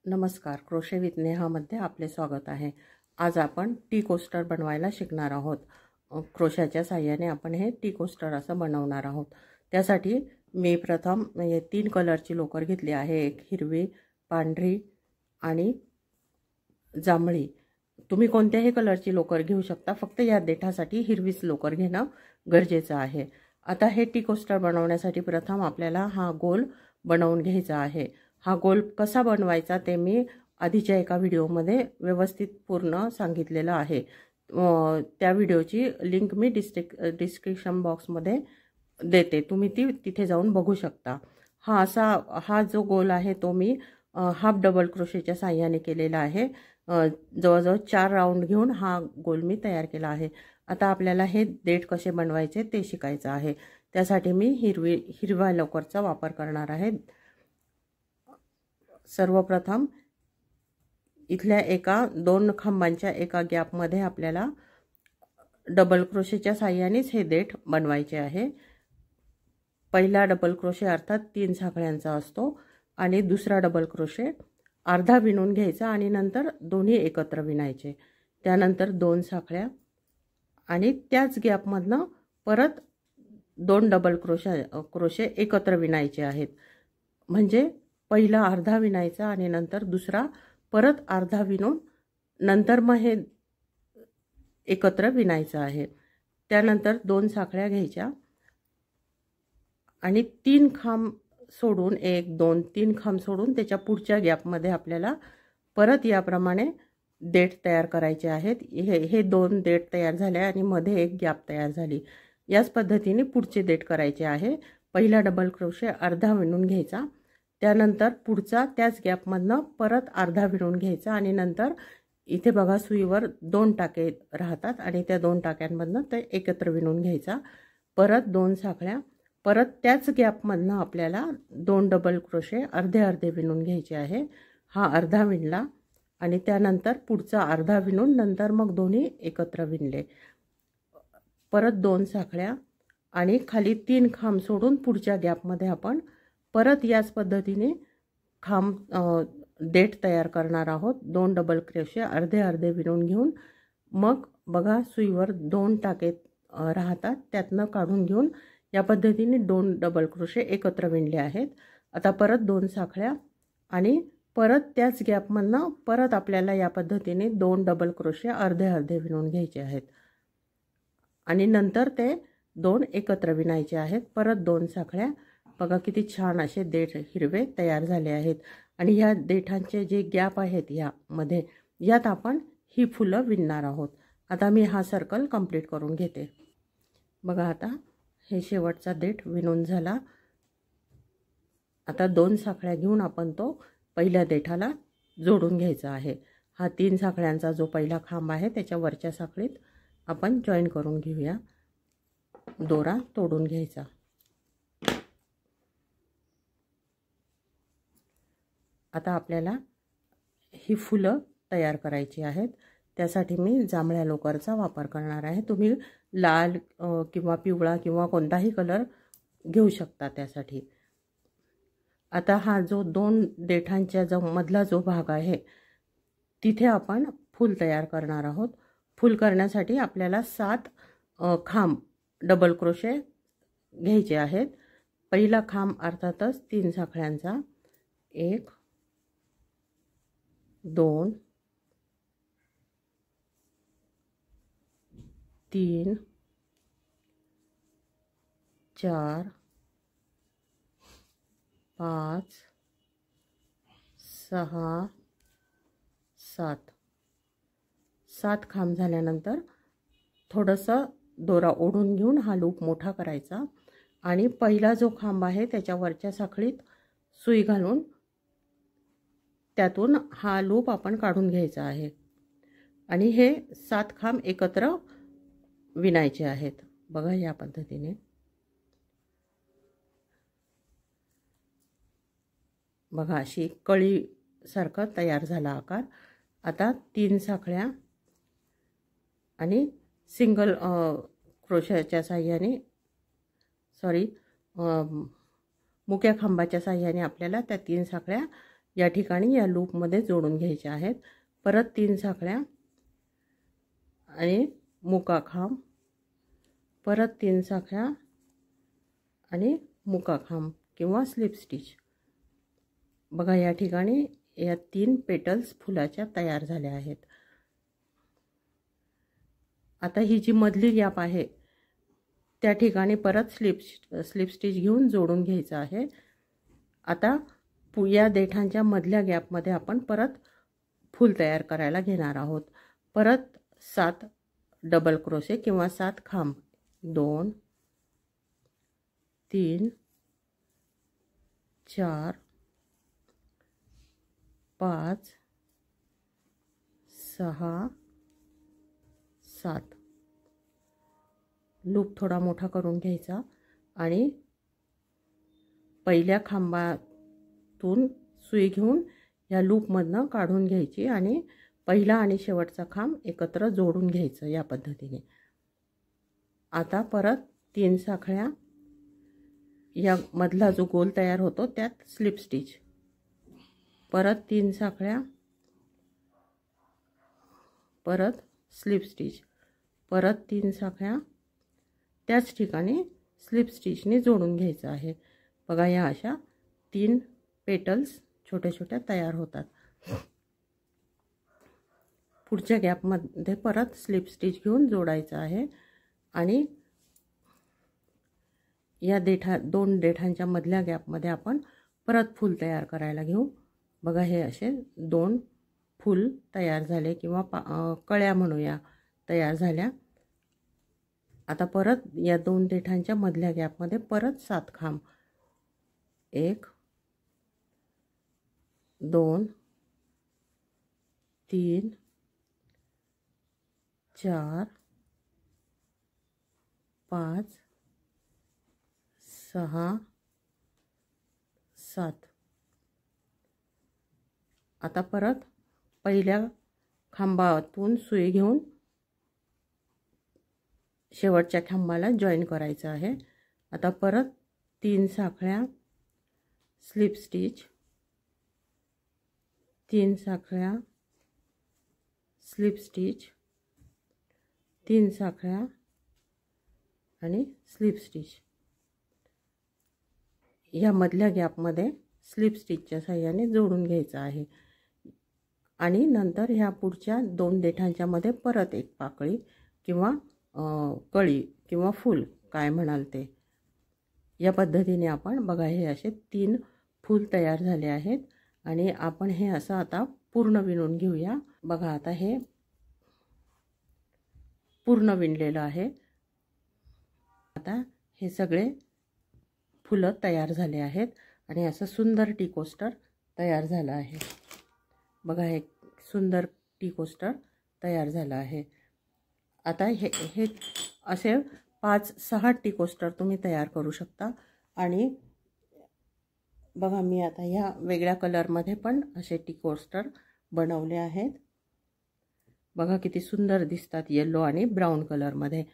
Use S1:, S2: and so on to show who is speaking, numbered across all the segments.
S1: नमस्कार, crochet with नेहामध्ये आपले स्वागत आहे। आज आपण टी कोस्टर बनवायला शिकणार आहोत। क्रोशाच्या साहाय्याने आपण हे टी कोस्टर असं बनवणार आहोत। त्यासाठी मी प्रथम 3 कलरची लोकर घेतली आहे, एक हिरवी, पांढरी आणि जांभळी। तुम्ही कोणत्याही कलरची लोकर घेऊ शकता, फक्त या देठासाठी हिरवीच लोकर घेणं गरजेचं आहे। आता हे टी कोस्टर बनवण्यासाठी प्रथम आपल्याला हा गोल बनवून घ्यायचा आहे। हा गोल कसा बनवायचा ते मी आधीच्या एका व्हिडिओमध्ये व्यवस्थित पूर्ण सांगितलेलं आहे। त्या व्हिडिओची लिंक मी डिस्क्रिप्शन बॉक्समध्ये देते, तुम्ही ती तिथे जाऊन बघू शकता। हा जो गोल आहे तो मी हाफ डबल क्रोशेच्या साहाय्याने केलेला आहे। जवळजवळ 4 राऊंड घेऊन हा गोल मी तयार केला आहे। आता आपल्याला हे देठ कसे बनवायचे ते शिकायचं आहे। त्यासाठी मी हिरव्या लोकरचा वापर करणार आहे। सर्वप्रथम इथल्या एका 2 खांबांच्या एका गॅपमध्ये आपल्याला डबल क्रोशेच्या साहाय्यानेच हे देठ बनवायचे आहे। पहिला डबल क्रोशे अर्थात 3 साखळ्यांचा असतो आणि दुसरा डबल क्रोशे अर्धा विणून घ्यायचा आणि नंतर दोन्ही एकत्र विणायचे। त्यानंतर 2 साखळ्या आणि त्याच गॅपमधनं परत 2 डबल क्रोशे एकत्र विणायचे आहेत। म्हणजे पहिला अर्धा विणायचा आणि नंतर दुसरा परत अर्धा विणून नंतर मग हे एकत्र विणायचं आहे। त्यानंतर 2 साखळ्या घ्यायच्या आणि 3 खांब सोडून 1 2 3 खांब सोडून त्याच्या पुढच्या गॅपमध्ये आपल्याला परत याप्रमाणे देठ तयार करायचे आहेत। हे 2 देठ तयार झाले आणि मध्ये एक गॅप तयार झाली। याच पद्धतीने पुढचे देठ करायचे आहे। पहिला डबल क्रोशे अर्धा विणून घ्यायचा, त्यानंतर पुढचा त्याच गॅपमधनं परत अर्धा विणून घ्यायचा आणि नंतर इथे बघा सुईवर 2 टाके राहतात आणि त्या 2 टाक्यांमधनं ते एकत्र विणून घ्यायचा। परत 2 साखळ्या, परत त्याच गॅपमधनं आपल्याला 2 डबल क्रोशे अर्धे अर्धे विणून घ्यायचे आहे। हा अर्धा विणला आणि त्यानंतर पुढचा अर्धा विणून नंतर मग दोन्ही एकत्र विणले। परत 2 साखळ्या आणि खाली 3 खांब सोडून पुढच्या गॅपमध्ये आपण परत याच पद्धतीने खांब देठ तयार करणार आहोत। 2 डबल क्रोशे अर्धे अर्धे विणून घेऊन मग बघा सुईवर 2 टाके राहतात, त्यातनं काढून घेऊन या पद्धतीने 2 डबल क्रोशे एकत्र विणले आहेत। आता परत 2 साखळ्या आणि परत त्याच गॅपमधनं परत आपल्याला या पद्धतीने 2 डबल क्रोशे अर्धे अर्धे विणून घ्यायचे आहेत आणि नंतर ते 2 एकत्र विणायचे आहेत। परत 2 साखळ्या, बघा किती छान असे देठ हिरवे तयार झाले आहेत आणि ह्या देठांचे जे गॅप आहेत यामध्ये यात आपण ही फुलं विणणार आहोत। आता मी हा सर्कल कंप्लीट करून घेते। बघा आता हे शेवटचा देठ विणून झाला। आता 2 साखळ्या घेऊन आपण तो पहिल्या देठाला जोडून घ्यायचा आहे। हा 3 साखळ्यांचा जो पहिला खांब आहे त्याच्या वरच्या साखळीत आपण जॉईन करून घेऊया। दोरा तोडून घ्यायचा। आता आपल्याला ही फुलं तयार करायची आहेत। त्यासाठी मी जांभळ्या लोकरचा वापर करणार आहे। तुम्ही लाल किंवा पिवळा किंवा कोणताही कलर घेऊ शकता त्यासाठी। आता हा जो 2 देठांच्या जो मधला जो भाग आहे तिथे आपण फूल तयार करणार आहोत। फूल करण्यासाठी आपल्याला 7 खांब डबल क्रोशे घ्यायचे आहेत। पहिला खांब अर्थातच 3 साखळ्यांचा, 1 2 3 4 5 6 7 खांब झाल्यानंतर थोडंसं दोरा ओढून घेऊन हा लूप मोठा करायचा आणि पहिला जो खांब आहे त्याच्या वरच्या साखळीत सुई घालून त्यातून हा लूप आपण काढून घ्यायचा आहे आणि हे 7 खांब एकत्र विणायचे आहेत। बघा या पद्धतीने। बघा अशी कळी सारखा तयार झाला आकार। आता 3 साखळ्या आणि सिंगल क्रोशाच्या साहाय्याने मुक्या खांबाच्या साहाय्याने आपल्याला त्या 3 साखळ्या या ठिकाणी या लूपमध्ये जोडून घ्यायच्या आहेत। परत 3 साखळ्या आणि मुका खांब, परत 3 साखळ्या आणि मुका खांब किंवा स्लिप स्टिच। बघा या ठिकाणी या 3 पेटल्स फुलाच्या तयार झाल्या आहेत। आता ही जी मधली गॅप आहे त्या ठिकाणी परत स्लिप स्टिच घेऊन जोडून घ्यायचं आहे। आता या देठांच्या मधल्या गॅपमध्ये आपण परत फूल तयार करायला घेणार आहोत। परत 7 डबल क्रोशे किंवा 7 खांब, 2 3 4 5 6 7 लूप थोडा मोठा करून घ्यायचा आणि पहिल्या खांबातून सुई घेऊन या लूपमधनं काढून घ्यायची आणि पहिला आणि शेवटचा खांब एकत्र जोडून घ्यायचं या पद्धतीने। आता परत 3 साखळ्या, या मधला जो गोल तयार होतो त्यात स्लिप स्टिच, परत 3 साखळ्या, परत स्लिप स्टिच, परत 3 साखळ्या, त्याच ठिकाणी स्लिप स्टिचने जोडून घ्यायचं आहे। बघा या अशा 3 पेटल्स छोट्या छोट्या तयार होतात। पुढच्या गॅपमध्ये परत स्लिप स्टिच घेऊन जोडायचं आहे आणि या 2 देठांच्या मधल्या गॅपमध्ये आपण परत फूल तयार करायला घेऊ। बघा हे असे 2 फूल तयार झाले किंवा कळ्या म्हणूया तयार झाल्या। आता परत या 2 देठांच्या मधल्या गॅपमध्ये परत 7 खांब, 1 2 3 4 5 6 7। आता परत पहिल्या खांबातून सुई घेऊन शेवटच्या खांबाला जॉईन करायचं आहे। आता परत 3 साखळ्या, स्लिप स्टिच, 3 साखळ्या, स्लिप स्टिच, 3 साखळ्या आणि स्लिप स्टिच। या मधल्या गॅपमध्ये स्लिप स्टिचच्या सहाय्याने जोडून घ्यायचं आहे आणि नंतर ह्या पुढच्या 2 देठांच्या मध्ये परत एक पाकळी किंवा कळी किंवा फूल काय म्हणाल ते, या पद्धतीने आपण बघा हे असे 3 फूल तयार झाले आहेत आणि आपण हे असं आता पूर्ण विणून घेऊया। बघा आता हे पूर्ण विणलेलं आहे। आता हे सगळे फुलं तयार झाले आहेत आणि असं सुंदर टी कोस्टर तयार झालं आहे। बघा हे सुंदर टी कोस्टर तयार झालं आहे। आता हे असे 5-6 टी कोस्टर तुम्ही तयार करू शकता आणि बघा मी आता ह्या वेगळ्या कलरमध्ये पण असे टी कोस्टर बनवले आहेत। बघा किती सुंदर दिसतात, येलो आणि ब्राऊन कलरमध्ये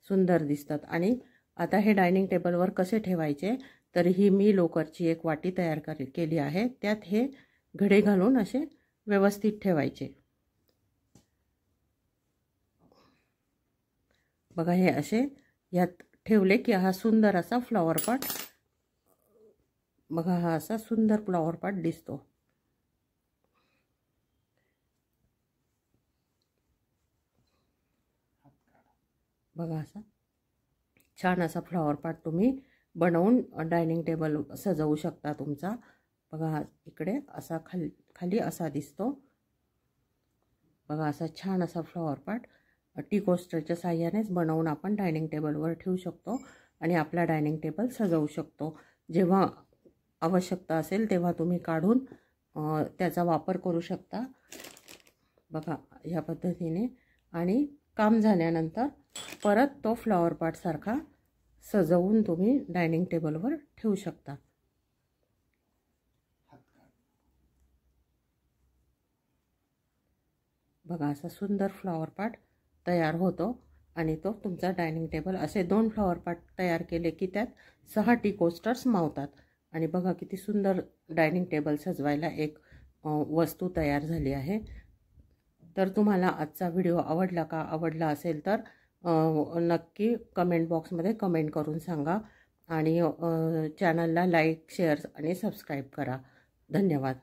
S1: सुंदर दिसतात। आणि आता हे डायनिंग टेबलवर कसे ठेवायचे, तर ही मी लोकरची एक वाटी तयार केली आहे, त्यात हे घडे घालून असे व्यवस्थित ठेवायचे। बघा हे असे यात ठेवले की हा सुंदर असा फ्लॉवर पॉट, बघा हा असा सुंदर फ्लॉवर पॉट दिसतो। बघा असा छान असा फ्लॉवर पॉट तुम्ही बनवून डायनिंग टेबल सजवू शकता तुमचा। बघा इकडे असा खाली असा दिसतो। बघा असा छान असा फ्लॉवर पॉट टी कोस्टरच्या साहाय्यानेच बनवून आपण डायनिंग टेबलवर ठेवू शकतो आणि आपला डायनिंग टेबल सजवू शकतो। जेव्हा आवश्यकता असेल तेव्हा तुम्ही काढून त्याचा वापर करू शकता। बघा या पद्धतीने आणि काम झाल्यानंतर परत तो फ्लॉवर पॉट सारखा सजवून तुम्ही डायनिंग टेबलवर ठेवू शकता। बघा असा सुंदर फ्लॉवर पॉट तयार होतो आणि तो तुमचा डायनिंग टेबल, असे 2 फ्लॉवर पॉट तयार केले की त्यात 6 टी कोस्टर्स मावतात आणि बघा किती सुंदर डायनिंग टेबल सजवायला एक वस्तू तयार झाली आहे। तर तुम्हाला आजचा व्हिडिओ आवडला असेल तर नक्की कमेंट बॉक्समध्ये कमेंट करून सांगा आणि चॅनलला लाईक, शेअर आणि सबस्क्राईब करा। धन्यवाद।